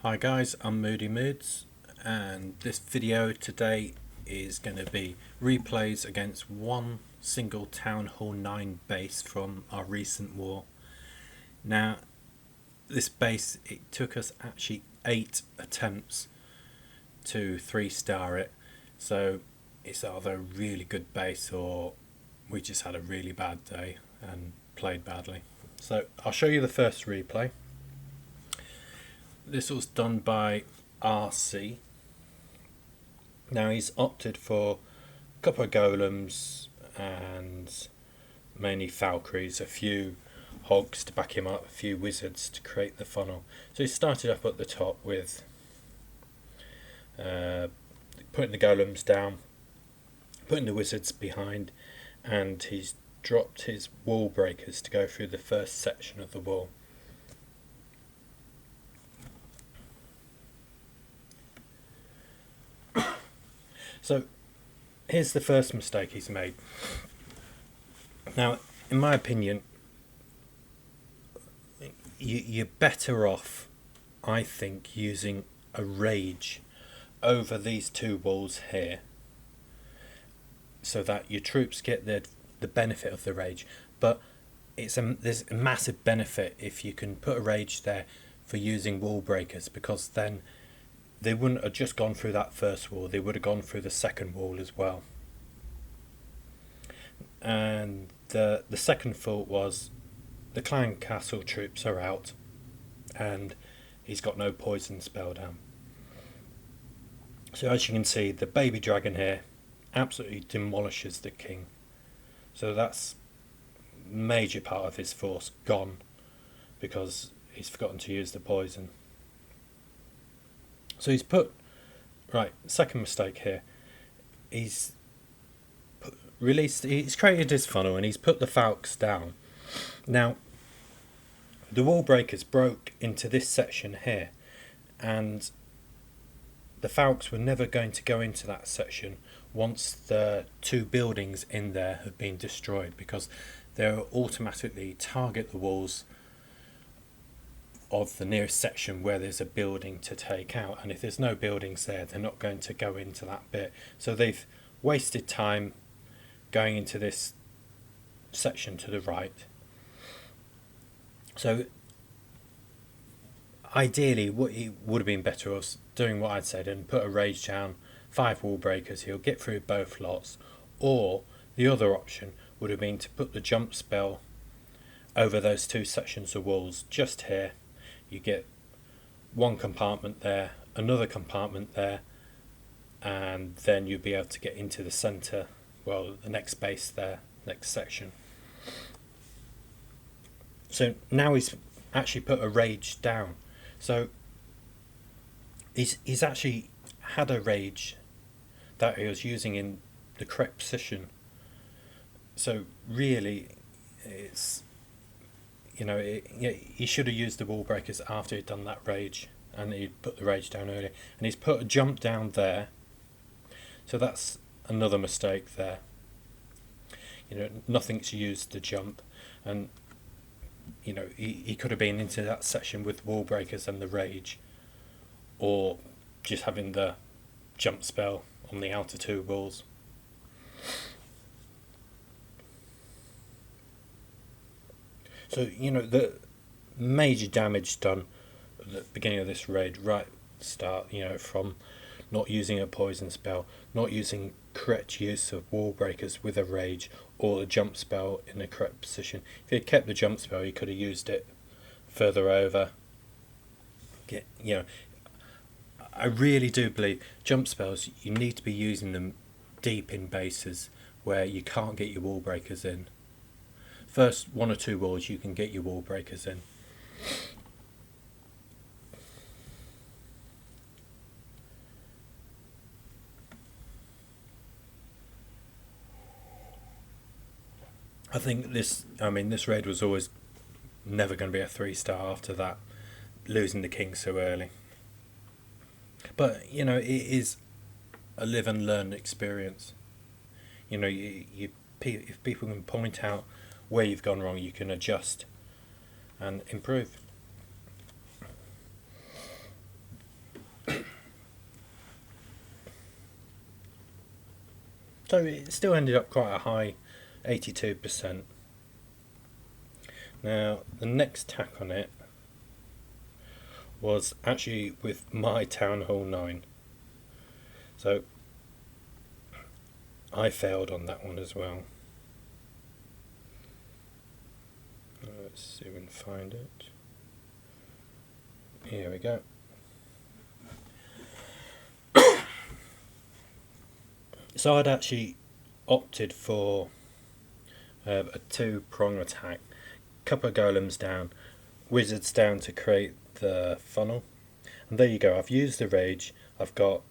Hi guys, I'm moodymoodz, and this video today is going to be replays against one single Town Hall 9 base from our recent war. Now this base, it took us actually 8 attempts to 3-star it, so it's either a really good base or we just had a really bad day and played badly. So I'll show you the first replay. This was done by RC. Now he's opted for a couple of golems and mainly Valkyries, a few hogs to back him up, a few wizards to create the funnel. So he started up at the top with putting the golems down, putting the wizards behind, and he's dropped his wall breakers to go through the first section of the wall. So here's the first mistake he's made. Now, in my opinion, you're better off, I think, using a rage over these two walls here, so that your troops get the benefit of the rage. But there's a massive benefit if you can put a rage there for using wall breakers, because then they wouldn't have just gone through that first wall, they would have gone through the second wall as well. And the second fault was the clan castle troops are out and he's got no poison spell down. So as you can see, the baby dragon here absolutely demolishes the king. So that's a major part of his force gone because he's forgotten to use the poison. So he's put, right, second mistake here, he's created his funnel and he's put the falcons down. Now the wall breakers broke into this section here, and the falcons were never going to go into that section once the two buildings in there have been destroyed, because they'll automatically target the walls of the nearest section where there's a building to take out, and if there's no buildings there, they're not going to go into that bit. So they've wasted time going into this section to the right. So ideally what it would have been better was doing what I'd said and put a rage down, 5 wall breakers, he'll get through both lots. Or the other option would have been to put the jump spell over those two sections of walls just here. You get one compartment there, another compartment there, and then you'll be able to get into the centre, well, the next base there, next section. So now he's actually put a rage down. So he's actually had a rage that he was using in the correct position. So really, it's, he should have used the wall breakers after he'd done that rage, and he'd put the rage down earlier. And he's put a jump down there, so that's another mistake there. Nothing's used the jump, and he could have been into that section with wall breakers and the rage, or just having the jump spell on the outer two walls. So, the major damage done at the beginning of this raid, right start, from not using a poison spell, not using correct use of wall breakers with a rage, or the jump spell in the correct position. If he had kept the jump spell, he could have used it further over. I really do believe jump spells, you need to be using them deep in bases where you can't get your wall breakers in. First 1 or 2 walls you can get your wall breakers in. I think this raid was always never going to be a 3-star after that, losing the king so early. But it is a live and learn experience. If people can point out where you've gone wrong, you can adjust and improve. So it still ended up quite a high 82%. Now the next tack on it was actually with my Town Hall 9. So I failed on that one as well. Let's see if we can find it. Here we go. So I'd actually opted for a 2-prong attack, couple of golems down, wizards down to create the funnel, and there you go. I've used the rage. I've got,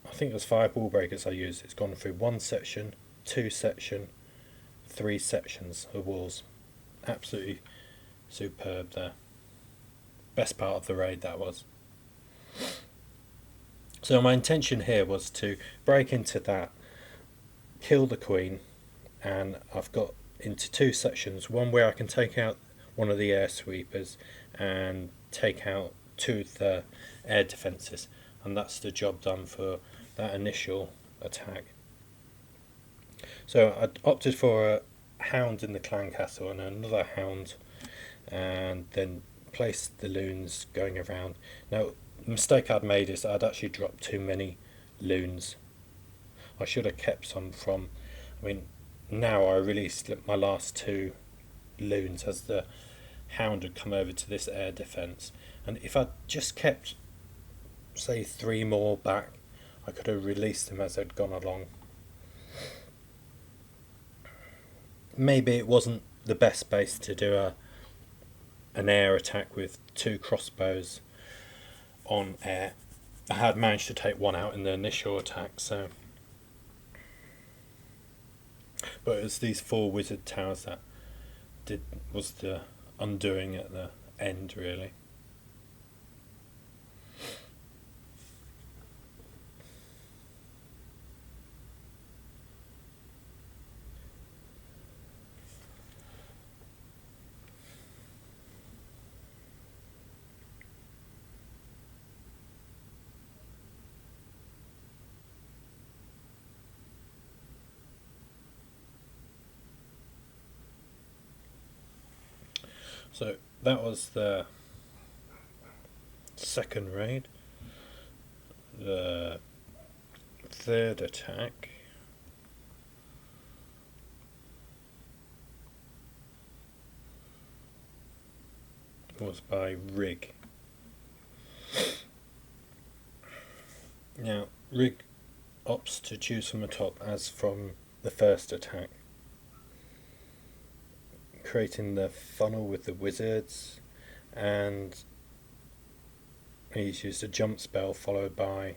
I think it was 5 wall breakers I used. It's gone through 1 section, 2 section, 3 sections of walls. Absolutely superb there. Best part of the raid that was. So my intention here was to break into that, kill the queen, and I've got into 2 sections, one where I can take out one of the air sweepers and take out 2 of the air defences, and that's the job done for that initial attack. So I opted for a hound in the clan castle and another hound, and then placed the loons going around. Now the mistake I'd made is I'd actually dropped too many loons. I should have kept some from, I mean, now I released my last 2 loons as the hound had come over to this air defence, and if I'd just kept say 3 more back, I could have released them as they'd gone along. Maybe it wasn't the best base to do an air attack with 2 crossbows on air. I had managed to take 1 out in the initial attack, so, but it was these 4 wizard towers that was the undoing at the end, really. So that was the second raid. The third attack was by Rig. Now Rig opts to choose from the top as from the first attack, creating the funnel with the wizards, and he's used a jump spell followed by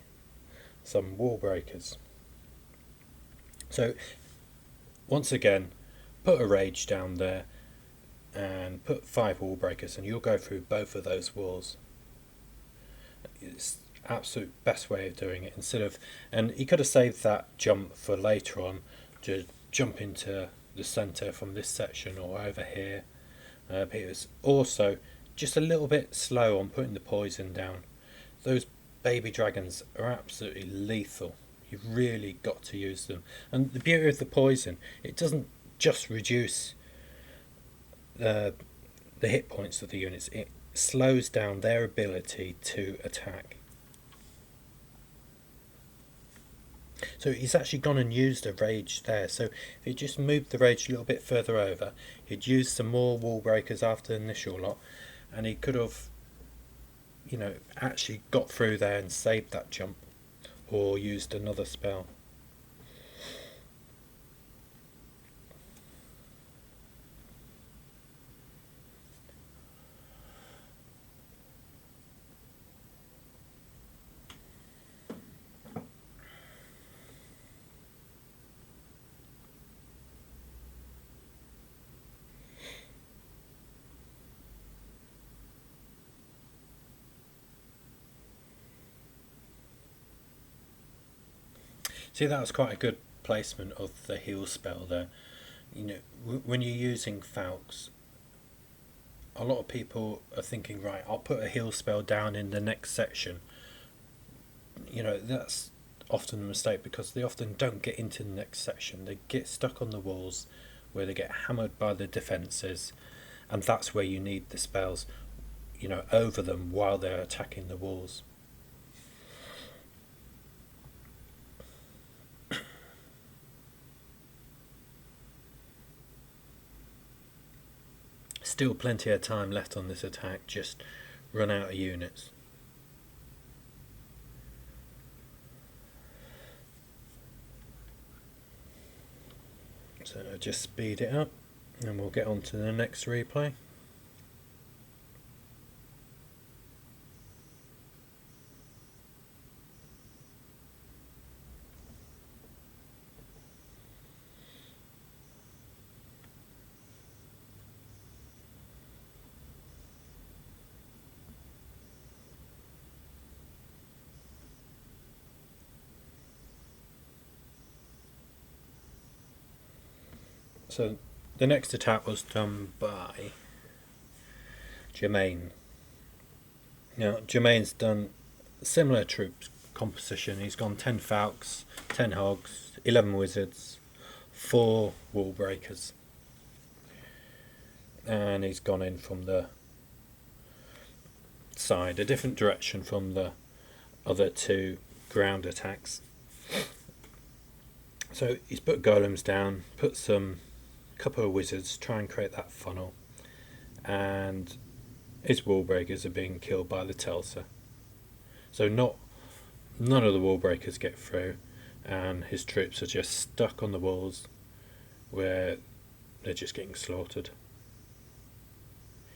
some wall breakers. So once again, put a rage down there and put 5 wall breakers and you'll go through both of those walls. It's absolute best way of doing it, instead of, and he could have saved that jump for later on to jump into the centre from this section or over here, but it was also just a little bit slow on putting the poison down. Those baby dragons are absolutely lethal. You've really got to use them, and the beauty of the poison, it doesn't just reduce the hit points of the units, it slows down their ability to attack. So he's actually gone and used a rage there. So if he just moved the rage a little bit further over, he'd used some more wall breakers after the initial lot, and he could have, you know, actually got through there and saved that jump, or used another spell. See, that was quite a good placement of the heal spell there. You know, when you're using Falx, a lot of people are thinking, right, I'll put a heal spell down in the next section. You know, that's often a mistake because they often don't get into the next section. They get stuck on the walls where they get hammered by the defences, and that's where you need the spells, over them while they're attacking the walls. Still plenty of time left on this attack, just run out of units. So just speed it up and we'll get on to the next replay. So the next attack was done by Jermaine. Now Jermaine's done similar troops composition. He's gone 10 Falcons, 10 Hogs, 11 Wizards, 4 Wall Breakers, and he's gone in from the side, a different direction from the other 2 ground attacks. So he's put golems down, put some couple of wizards, try and create that funnel, and his wall breakers are being killed by the Telsa. So none of the wall breakers get through, and his troops are just stuck on the walls where they're just getting slaughtered.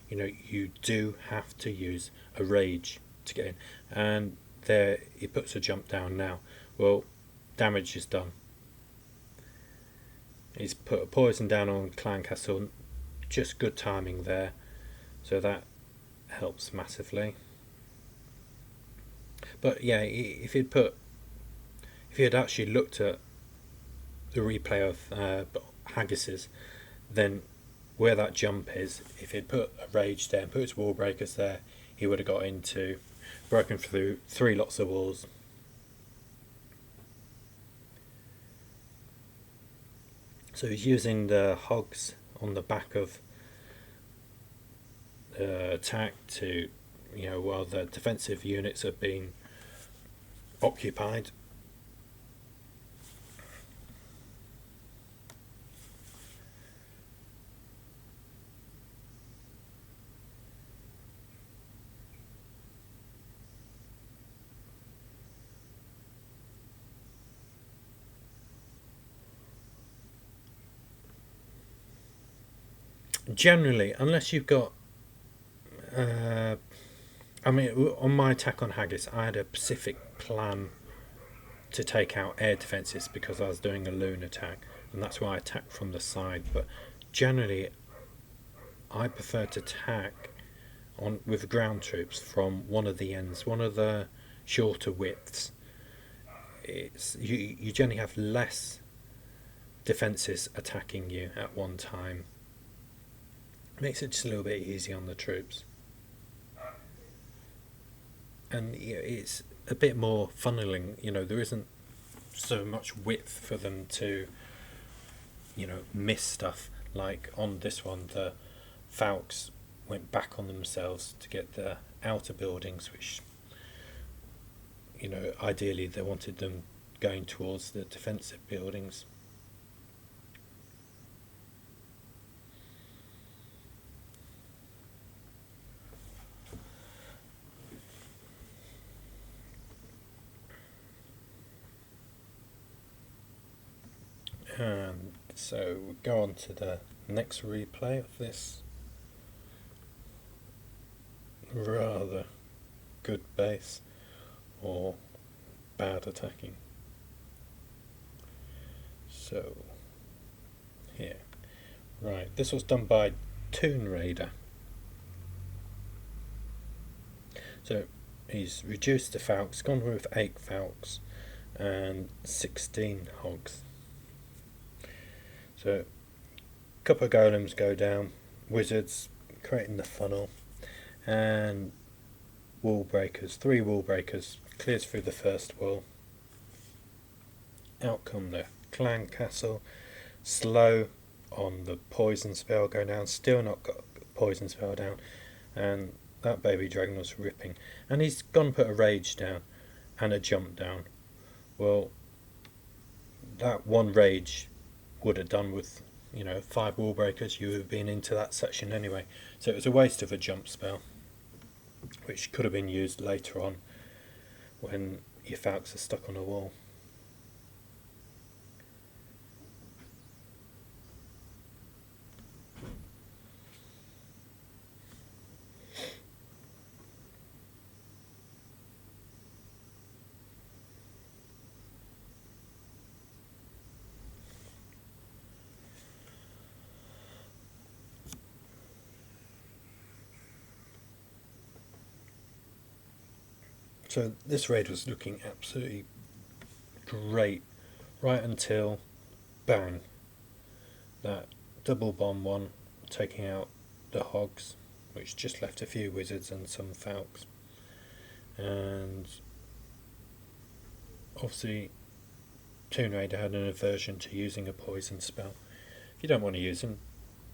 You do have to use a rage to get in, and there he puts a jump down now. Well, damage is done. He's put a poison down on Clan Castle, just good timing there, so that helps massively. But yeah, if he had actually looked at the replay of Haggis's, then where that jump is, if he'd put a rage there and put his wall breakers there, he would have got broken through 3 lots of walls. So he's using the hogs on the back of the attack to, while the defensive units are being occupied. Generally, unless you've got on my attack on Haggis, I had a specific plan to take out air defences because I was doing a loon attack, and that's why I attacked from the side. But generally, I prefer to attack with ground troops from one of the ends, one of the shorter widths. You generally have less defences attacking you at one time. Makes it just a little bit easier on the troops, and it's a bit more funneling. There isn't so much width for them to miss stuff. Like on this one, the Falcons went back on themselves to get the outer buildings, which ideally they wanted them going towards the defensive buildings. And so we go on to the next replay of this rather good base or bad attacking. So here, right, this was done by Toon Raider. So he's reduced the Falcons, gone with 8 Falcons and 16 Hogs. So a couple of golems go down, wizards creating the funnel, and wall breakers, 3 wall breakers, clears through the first wall. out come the clan castle, slow on the poison spell go down, still not got poison spell down, and that baby dragon was ripping. And he's gone and put a rage down and a jump down. Well, that one rage would have done with, 5 wall breakers. You would have been into that section anyway. So it was a waste of a jump spell, which could have been used later on when your falcons are stuck on a wall. So this raid was looking absolutely great right until bang, that double bomb one taking out the hogs, which just left a few wizards and some falcons. And obviously Toon Raider had an aversion to using a poison spell. If you don't want to use them,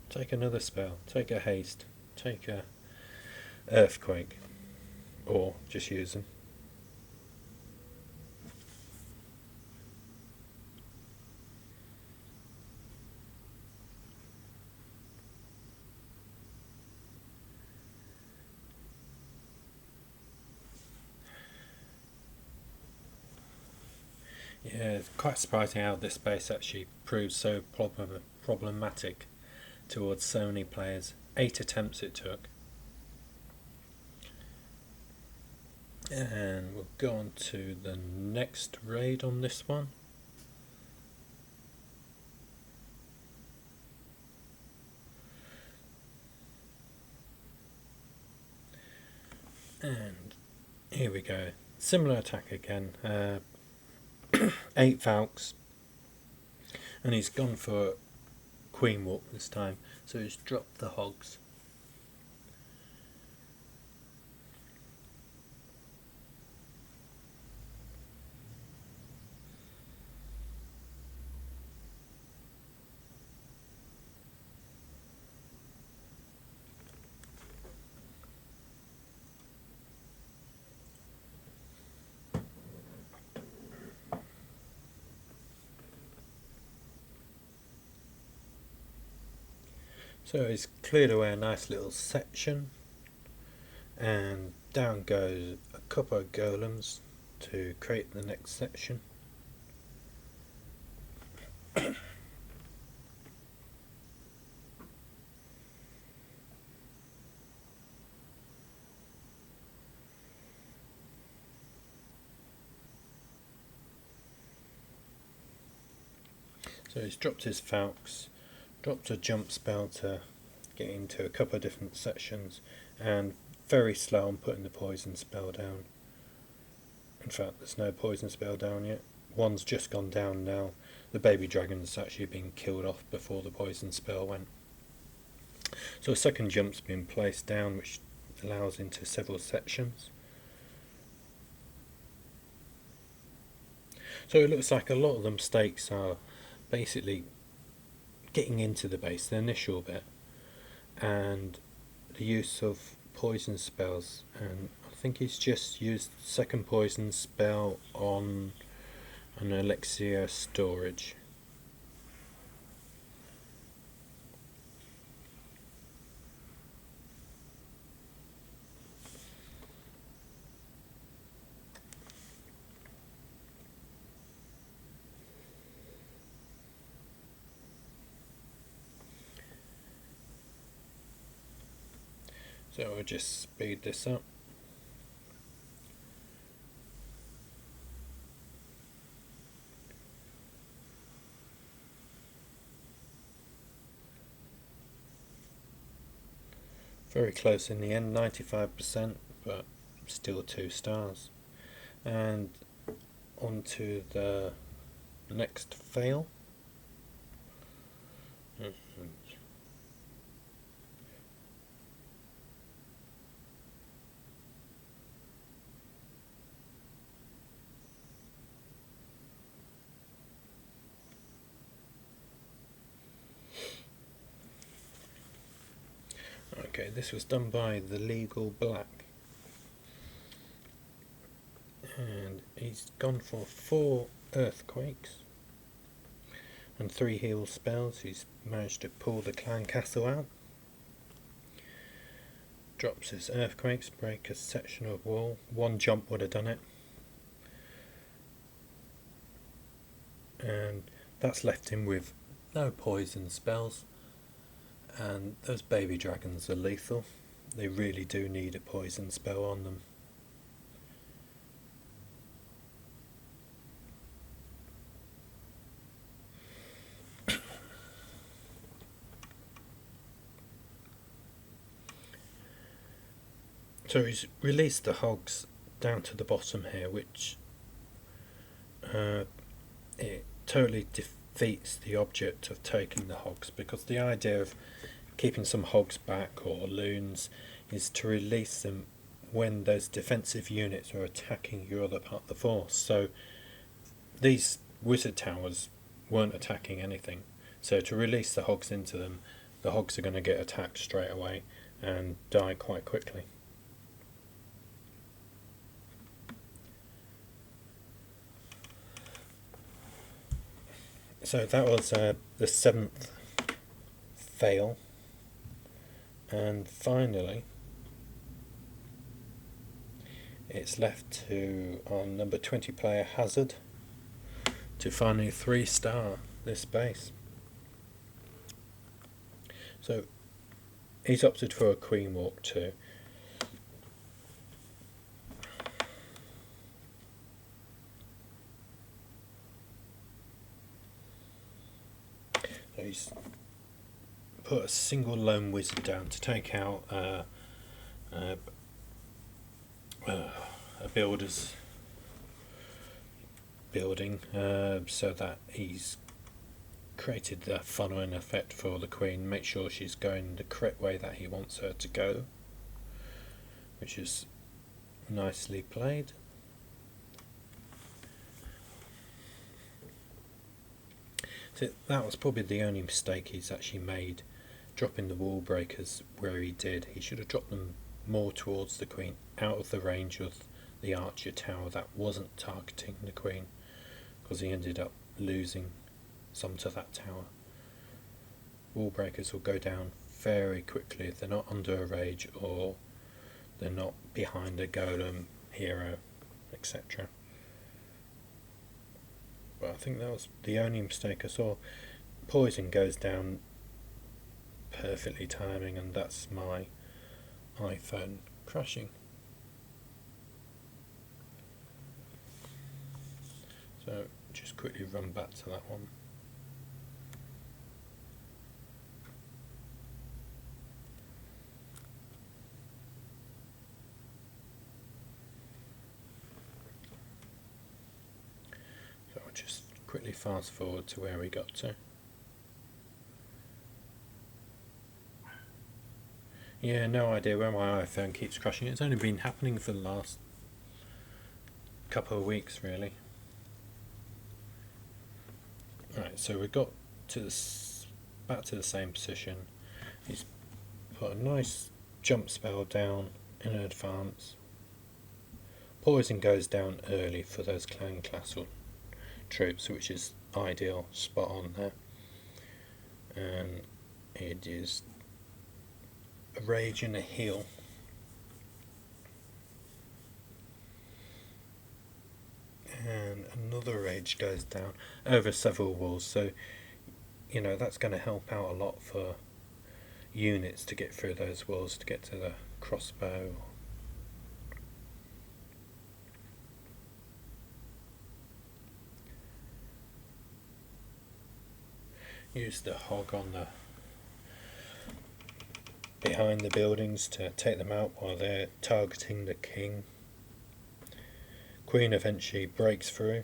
take another spell, take a haste, take a earthquake, or just use them. Yeah, it's quite surprising how this base actually proves so problematic towards so many players. 8 attempts it took. And we'll go on to the next raid on this one. And here we go. Similar attack again. 8 falcons, and he's gone for queen walk this time, so he's dropped the hogs. So he's cleared away a nice little section, and down goes a couple of golems to create the next section. So he's dropped his falcons, dropped a jump spell to get into a couple of different sections, and very slow on putting the poison spell down. In fact, there's no poison spell down yet. One's just gone down now. The baby dragon's actually been killed off before the poison spell went. So a second jump's been placed down, which allows into several sections. So it looks like a lot of the mistakes are basically getting into the base, the initial bit, and the use of poison spells. And I think he's just used the second poison spell on an elixir storage. So we'll just speed this up. Very close in the end, 95%, but still 2 stars. And on to the next fail. Okay, this was done by the Legal Black, and he's gone for 4 earthquakes and 3 heal spells. He's managed to pull the clan castle out. Drops his earthquakes, break a section of wall. 1 jump would have done it. And that's left him with no poison spells. And those baby dragons are lethal. They really do need a poison spell on them. So he's released the hogs down to the bottom here, which it totally defeats the object of taking the hogs, because the idea of keeping some hogs back or loons is to release them when those defensive units are attacking your other part of the force. So these wizard towers weren't attacking anything, so to release the hogs into them, the hogs are going to get attacked straight away and die quite quickly. So that was the 7th fail, and finally it's left to our number 20 player Hazard to finally 3-star this base. So he's opted for a queen walk too. So he's put a single lone wizard down to take out a builder's building, so that he's created the funneling effect for the queen, make sure she's going the correct way that he wants her to go, which is nicely played. So that was probably the only mistake he's actually made, dropping the wall breakers where he did. He should have dropped them more towards the queen, out of the range of the archer tower that wasn't targeting the queen, because he ended up losing some to that tower. Wall breakers will go down very quickly if they're not under a rage or they're not behind a golem, hero, etc. But I think that was the only mistake I saw. Poison goes down perfectly timing, and that's my iPhone crashing. So just quickly run back to that one. So I'll just quickly fast forward to where we got to. Yeah, no idea where my iPhone keeps crashing. It's only been happening for the last couple of weeks, really. Right, so we got to back to the same position. He's put a nice jump spell down in advance. Poison goes down early for those clan castle troops, which is ideal, spot on there. And it is a rage and a heal. And another rage goes down over several walls, so you know that's going to help out a lot for units to get through those walls to get to the crossbow. Use the hog on the behind the buildings to take them out while they're targeting the king. Queen eventually breaks through,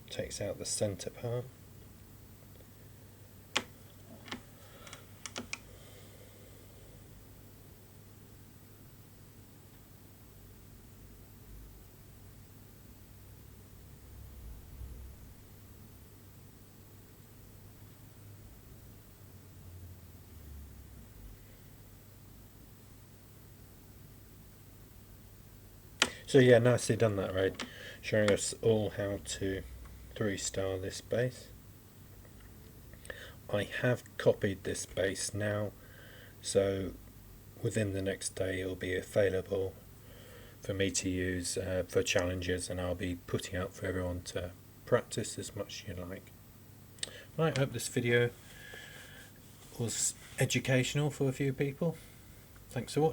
takes out the centre part. So yeah, nicely done that, Raid. Showing us all how to 3-star this base. I have copied this base now, so within the next day it'll be available for me to use for challenges, and I'll be putting out for everyone to practice as much as you like. Right, I hope this video was educational for a few people. Thanks for watching.